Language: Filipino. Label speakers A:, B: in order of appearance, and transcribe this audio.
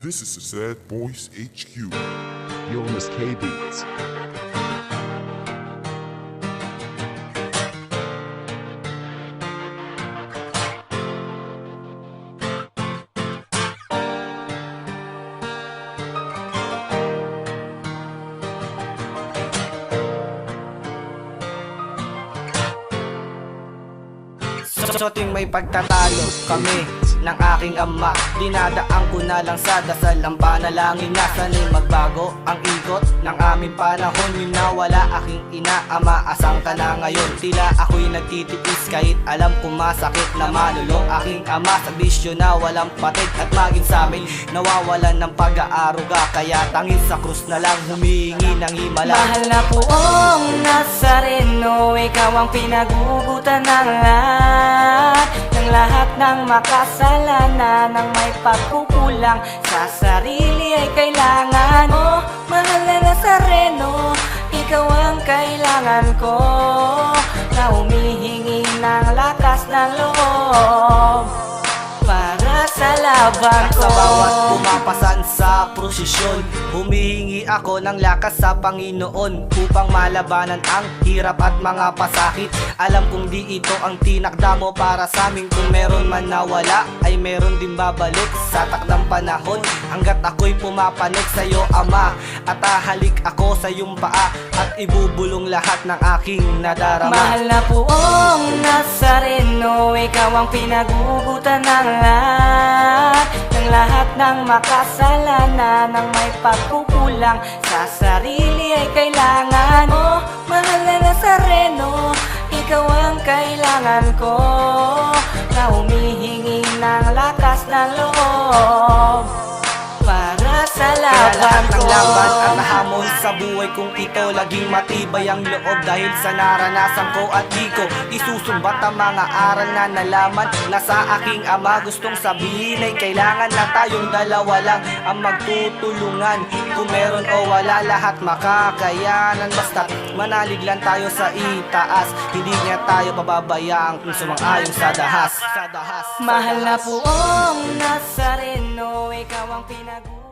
A: This is the Sad Boys HQ.
B: Jonas K Beats.
C: So tuwing may pagtatalo kami ng aking ama, dinadaan ko na lang sa dasal ang panalangin na sana'y magbago ang ikot ng aming panahon. Yun na wala aking ina, ama, asang ka na ngayon? Tila ako'y nagtitiis kahit alam kong masakit na malulong aking ama sa bisyo na walang patid at maging sa amin nawawalan ng pag-aaruga. Kaya tangin sa krus na lang humihingi ng himala.
D: Mahal na poong Nazareno, ikaw ang pinagugutan ng lahat ng makasalanan. Ng may pagkukulang sa sarili ay kailangan. Oh, mahal na Nazareno, ikaw ang kailangan ko, na humihingi ng lakas ng loob para sa laban ko.
C: Sa bawat pumapasan sa prosesyon, humihingi ako ng lakas sa Panginoon upang malabanan ang hirap at mga pasakit. Alam kong di ito ang tinakda mo para sa amin. Kung meron man nawala ay meron din babalik sa takdang panahon. Hanggat ako'y pumapanik sa'yo, Ama, at ahalik ako sa iyong paa at ibubulong lahat ng aking nadarama.
D: Mahal na poong Nazareno, ikaw ang pinagugutan ng lahat ng makasalanan. Ng may pagkukulang sa sarili ay kailangan. Oh, mahal na Nazareno, ikaw ang kailangan ko, na humihingi ng lakas ng loob para sa
C: Kaya lahat
D: laban
C: ng
D: ko.
C: laban at hamon sa buhay kong ito, laging matibay ang loob dahil sa naranasan ko at di ko isusumbat ang mga aral na nalaman na sa aking ama. Gustong sabihin ay kailangan na tayong dalawa lang ang magtutulungan. Kung meron o wala, lahat makakayanan. Basta manalig lang tayo sa itaas, hindi niya tayo pababayaan kung sumang-ayon sa dahas.
D: Mahal na poong Nazareno, ikaw ang pinagugutan